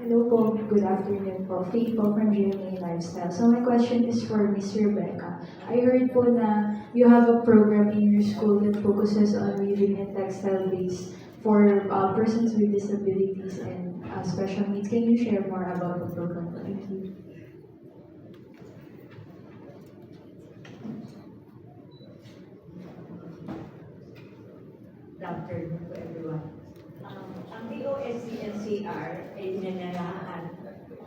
Hello po, good afternoon po. Faith po from GMA Lifestyle. So my question is for Miss Rebecca. I heard po na you have a program in your school that focuses on weaving and textile base for persons with disabilities and special needs. Can you share more about the program? Thank you. Good afternoon to everyone. Ang DOSC-NCR ay ninanyahan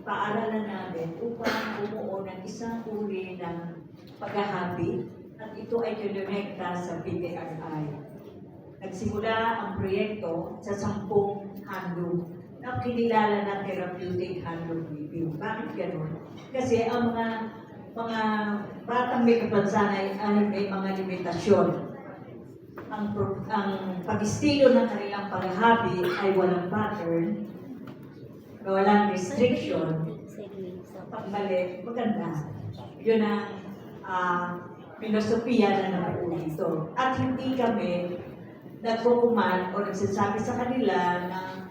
paaralan namin upang bumuo ng isang uri ng paghahabi at ito ay kinonekta sa PTRI. Nagsimula ang proyekto sa 10 handloom na kinilala na therapeutic handloom review. Bakit gano'n? Kasi ang mga batang may kapansanan ay may mga limitasyon. Ang pag-estilo ng kanilang paghahabi ay walang pattern, walang restriction, pagbalik, maganda. Yun ang filosofiya na nabuo dito. At hindi kami nagkukuman o nagsasabi sa kanila na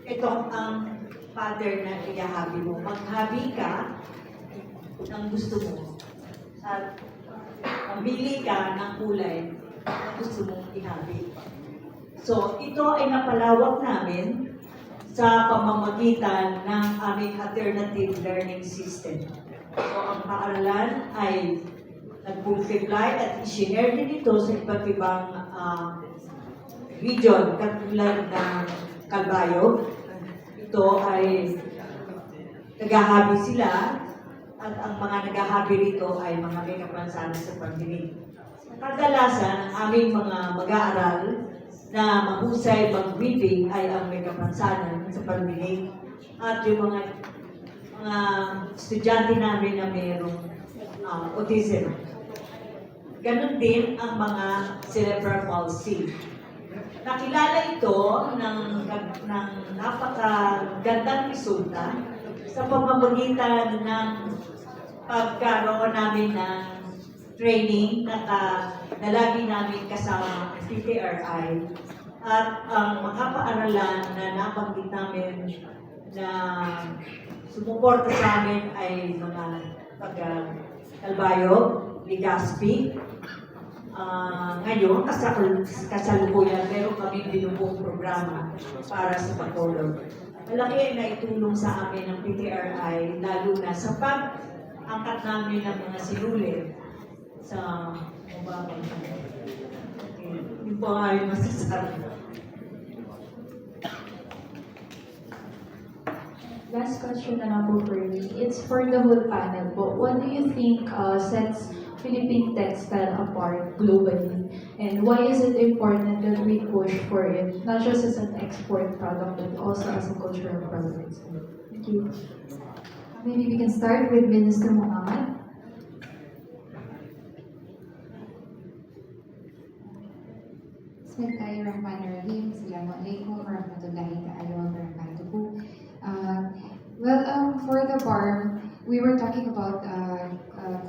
ito ang pattern na ihahabi mo. Maghabi ka ng gusto mo. At mamili ka ng kulay na gusto mong ihabi. So, ito ay napalawak namin sa pamamagitan ng aming alternative learning system. So, ang paaralan ay nag-multiply at i-share din ito sa iba't ibang region, katulad ng Calbayog. Ito ay naghahabi sila at ang mga naghahabi rito ay mga may kapansanan sa pagdinig. Kadalasan, ang aming mga mag-aaral na mahusay mag-weaving ay ang may kapansanan sa pagdinig at yung mga estudyante namin na mayroong autism. Ganon din ang mga cerebral palsy. Nakilala ito ng napakagandang resulta sa pamamagitan ng pagkaroon namin ng training na lagi namin kasama ang PTRI at ang mga paaralan na nabanggit namin na sumuporta sa amin ay mga Calbayog, Legazpi. Ngayon, kasalukuyan, meron kami binubuong programa para sa pagtulong. Malaki na itulong sa amin ng PTRI, lalo na sa pag-angkat namin ng mga sinulit sa mababang yung po nga yung masasabi. Last question na lang po for me. It's for the whole panel po. What do you think sets Philippine textile apart globally? And why is it important that we push for it, not just as an export product, but also as a cultural product? Thank you. Maybe we can start with Minister Muhammad. Bismillahirrahmanirrahim. Assalamualaikum warahmatullahi wabarakatuh. For the bar, we were talking about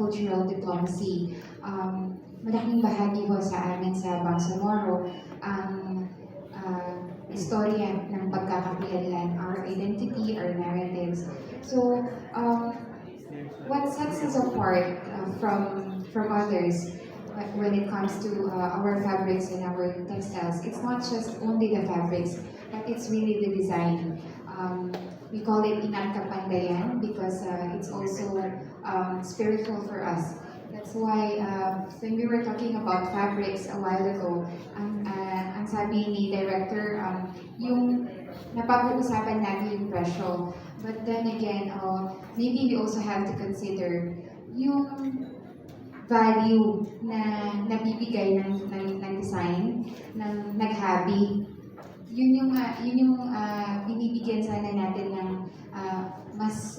cultural diplomacy. Malaking bahagi ho sa amin sa Bangsamoro ang istorya ng pagkakakilanlan, our identity, our narratives. So, what sets us apart from others when it comes to our fabrics and our textiles, it's not just only the fabrics, but it's really the design. We call it Inang Kapandayan because it's also spiritual for us. That's why when we were talking about fabrics a while ago, ang sabi ni Director, yung napag-uusapan natin yung presyo. But then again, maybe we also have to consider yung value na nabibigay ng design, ng naghabi. Yun yung binibigyan sana natin ng mas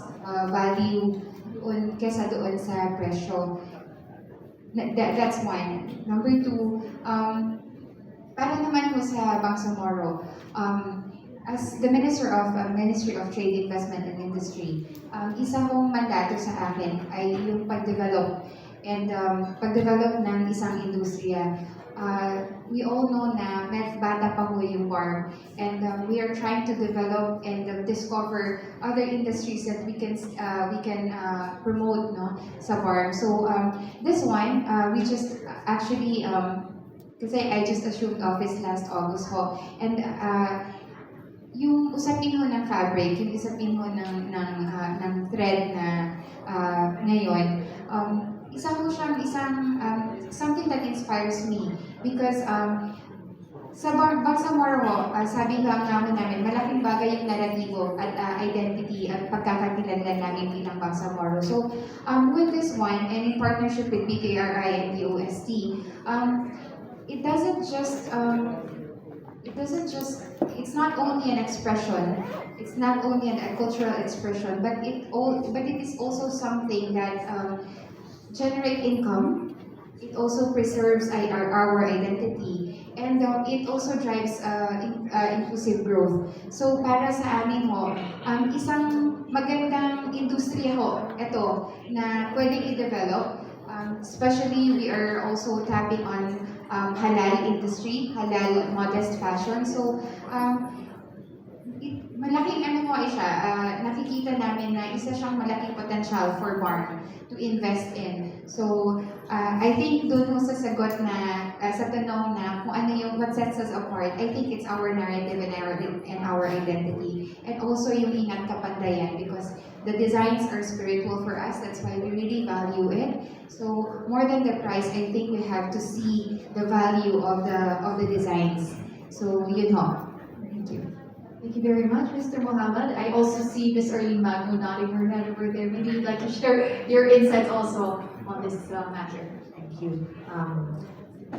value doon kesa doon sa presyo. That's one. Number two, para naman po sa Bangsamoro, as the Ministry of Trade, Investment and Industry, isa kong mandato sa akin ay yung pag-develop ng isang industriya we all know na bata pa ho yung BARM, and we are trying to develop and discover other industries that we can promote, no, sa BARM. So this one, we just actually kasi I just assumed office last August ho, and yung usapin ho ng fabric, yung usapin ho ng thread na ngayon, isa ho siyang something that inspires me because sa Bangsamoro ho, sabi nga namin, malaking bagay yung naratibo at identity at pagkakakilanlan namin bilang Bangsamoro. So with this one, and in partnership with BKRI and the OST, it doesn't just it's not only an expression, it's not only a cultural expression, but it is also something that generate income. It also preserves our identity, and it also drives inclusive growth. So para sa amin ho, isang magandang industriya ho ito na pwedeng i-develop. Especially, we are also tapping on halal industry, halal modest fashion. So, malaking siya, nakikita namin na isa siyang malaking potential for BARM to invest in. So, I think doon mo sa sagot na, sa tanong na kung ano yung what sets us apart, I think it's our narrative and our identity. And also yung ingat kapandayan, because the designs are spiritual for us, that's why we really value it. So, more than the price, I think we have to see the value of the designs. So, yun ho. Thank you. Thank you very much, Mr. Mohammed. I also see Ms. Arlene Magno nodding her head over there. Maybe you'd like to share your insights also on this matter. Thank you.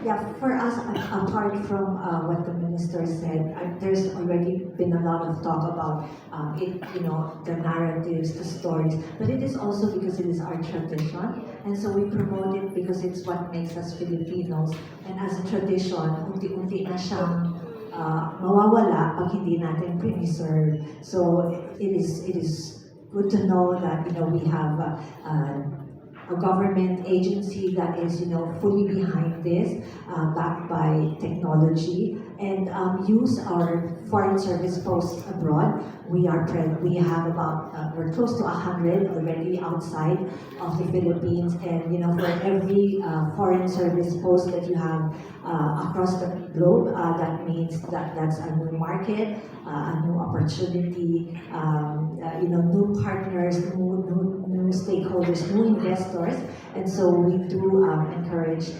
Yeah, for us, apart from what the minister said, there's already been a lot of talk about it, the narratives, the stories, but it is also because it is our tradition, and so we promote it because it's what makes us Filipinos. And as a tradition, unti-unti na siyang mawawala pag hindi natin preserve. So it is good to know that we have a government agency that is fully behind this, backed by technology, and use our foreign service posts abroad. We have about we're close to 100 already outside of the Philippines, and for every foreign service post that you have across the globe, that means that's a new market, a new opportunity, new partners, new stakeholders, new investors, and so we do encourage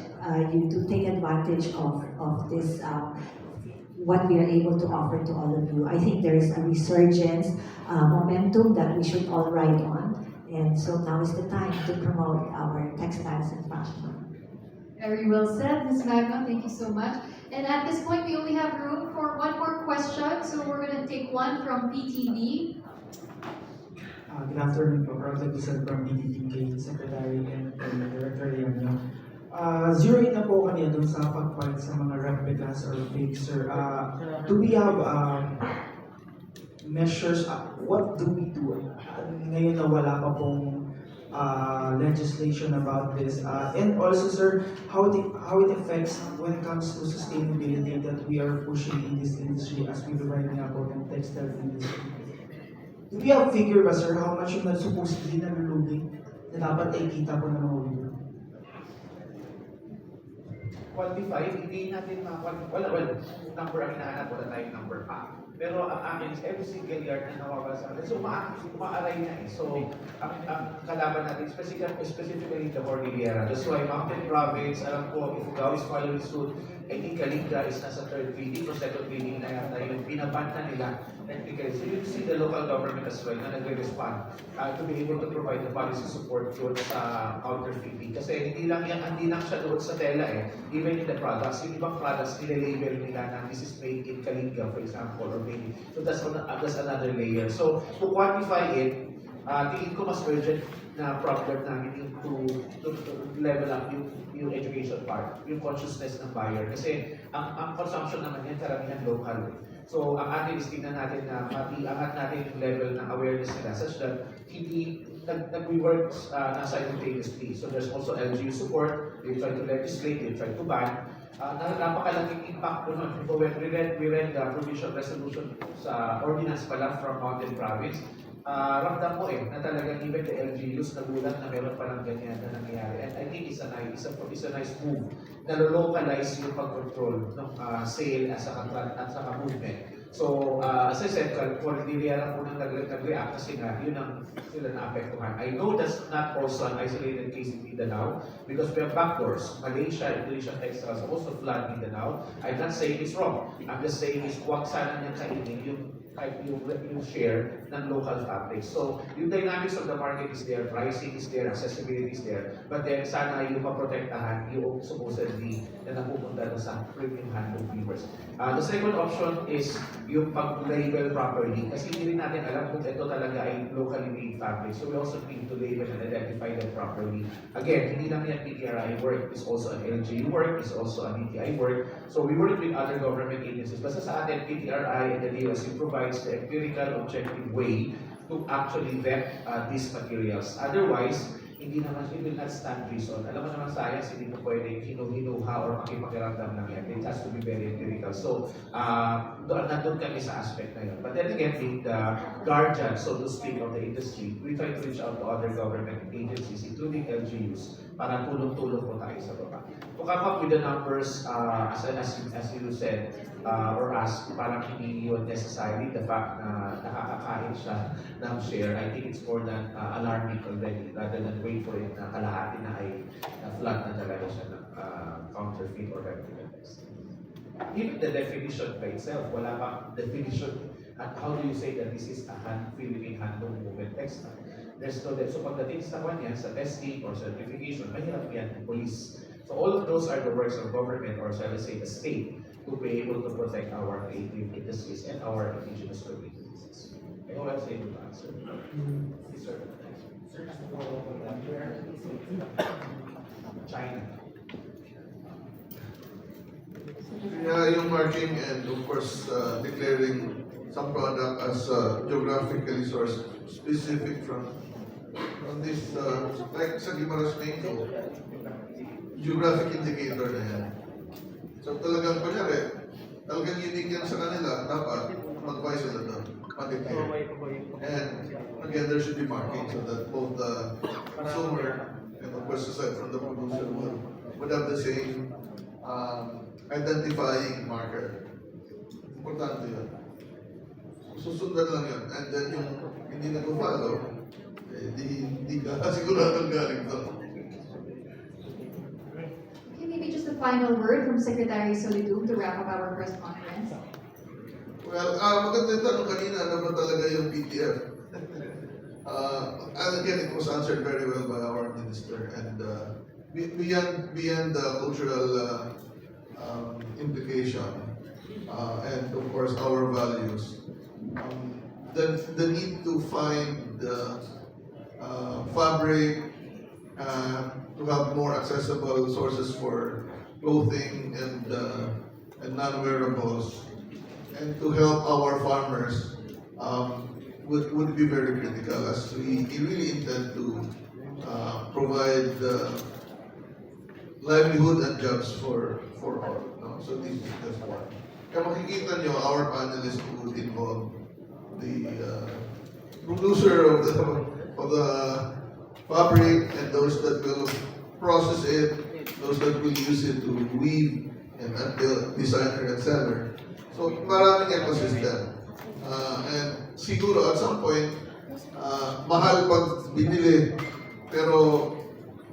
you to take advantage of this. What we are able to offer to all of you. I think there is a resurgence, momentum that we should all ride on. And so now is the time to promote our textiles and fashion. Very well said, Ms. Magno. Thank you so much. And at this point, we only have room for one more question. So we're going to take one from PTV. Good afternoon po. Project Isad from PTTK, Secretary and Director Liano. Zero in na po kanina dun sa pagpalit sa mga replicas or fakes, sir. Do we have measures? What do we do? Ngayon na wala pa pong legislation about this. And also, sir, how it affects when it comes to sustainability that we are pushing in this industry as we provide nga po ng textile industry. Do we have figure ba, sir, how much yung supposedly nalulugi na dapat ay kita po ng mga ulo? Quantify, hindi natin number ang hinahanap, wala tayong number pa. Pero ang akin is every single yard na nawawala sa akin. So, umaaray na eh. So, ang kalaban natin, specifically the Cordillera. That's why Mountain Province, alam ko, if Gao is following suit, I think Kalinga is nasa third reading or second reading na yata yun. Binabanta nila technically. So, you see the local government as well na nagre-respond to be able to provide the policy support doon sa counterfeiting. Kasi hindi lang siya doon sa tela eh. Even in the products, yung ibang products, nilelabel nila na this is made in Kalinga, for example, or maybe. So that's another layer. So to quantify it, tingin ko mas urgent na problem namin yung to level up yung education part, yung consciousness ng buyer. Kasi ang consumption naman yan karamihan local. So ang atin is tingnan natin na matiangat natin yung level ng awareness nila such that hindi nag-work simultaneously. So there's also LGU support, they try to legislate, they try to ban. napakalaking impact po nun. So when we read the provincial resolution sa ordinance pala from Mountain Province, ramdam ko na talagang even the LGUs nagulat na meron palang ganyan na nangyayari. And I think it's a nice move na localize yung pag-control ng sale at saka movement. So, as I said, Cordillera po nang nag-react kasi nga, yun ang sila na-apektuhan. I know that's not also an isolated case in Mindanao because we have backdoors. Malaysia, Indonesia, Texas also flood Mindanao. I'm not saying it's wrong. I'm just saying is huwag sana niyang kainin yung share ng local fabrics. So, yung dynamics of the market is there, pricing is there, accessibility is there, but then sana yung maprotektahan yung supposedly na napupunta sa premium handloom viewers. The second option is yung pag-label properly kasi hindi rin natin alam kung ito talaga ay locally made fabric. So, we also need to label and identify them properly. Again, hindi lang yan PTRI work, it's also an LGU work, it's also an DTI work. So, we work with other government agencies. Basta sa atin, PTRI and the DOC provides the empirical, objective way to actually vet these materials. Otherwise, hindi naman, it will not stand reason. Alam mo naman science, hindi mo pwedeng hinuha or makipakiramdam lang yan. It has to be very empirical. So, nandun kami sa aspect na yun. But then again, being the guardian, so to speak, of the industry, we try to reach out to other government agencies, including LGUs, para tulong-tulong po tayo sa baba. To come up with the numbers, as you said, or asked, parang hindi yun necessarily the fact na nakakakain siya ng share. I think it's more than alarming already rather than wait for it na kalahati na ay flat na talaga siya ng counterfeit or replica text. Even the definition by itself, wala pa definition at how do you say that this is a Philippine handloom movement text? There's no so pagdating sa kanya, sa testing or certification, mahirap yan ng police. So all of those are the works of government or shall I say the state to be able to protect our creative industries and our indigenous communities. I hope I was able to answer. Yes, sir. China. Yeah, yung marking and of course declaring some product as geographically sourced, specific from this, like sa Guimaras Mango, geographic indicator na yan. So talagang kunyari, talagang unique yan sa kanila, dapat mag-buy sila doon, mag-declare. And again, there should be marking so that both the consumer and of course aside from the producer would have the same identifying marker. Importante yun. Susundan lang yun. And then yung hindi nag-follow, di ka siguradong galing doon. Okay, maybe just a final word from Secretary Solidum to wrap up our press conference. Well, maganda yung tanong kanina, ano ba talaga yung PTF? And again, it was answered very well by our minister. And beyond the cultural implication, and of course our values, the need to find fabric to have more accessible sources for clothing and non-wearables, and to help our farmers would be very critical as we really intend to provide livelihood and jobs for all. No? So this is just one. Kaya makikita nyo, our panelists would involve the producer of the fabric and those that will process it, those that will use it to weave and until designer and seller. So maraming ecosystem. And siguro at some point, mahal pag binili, pero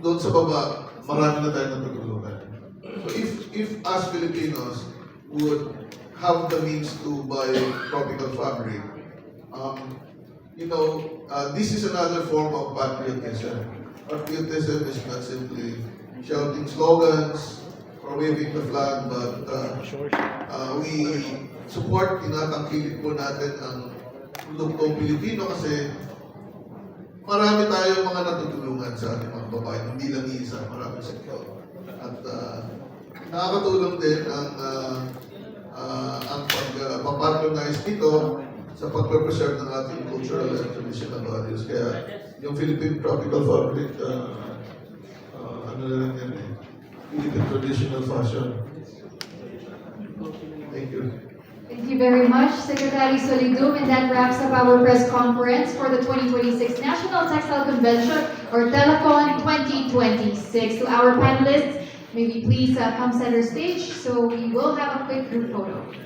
doon sa baba, marami na tayo natutulungan. So if us Filipinos would have the means to buy tropical fabric, this is another form of patriotism. Patriotism is not simply shouting slogans or waving the flag, but we support, tinatangkilik po natin ang produktong Pilipino kasi marami tayong mga natutulungan sa ating mga babae, hindi lang isa, marami sektor. At nakakatulong din ang pag-patronize nito sa pag-preserve ng ating cultural and traditional values. Kaya yung Philippine Tropical Fabric, ano na lang yan Philippine Traditional Fashion Thank you. Thank you very much, Secretary Solidum, and that wraps up our press conference for the 2026 National Textile Convention, or Telecon 2026. To our panelists, maybe please come center stage, so we will have a quick group photo.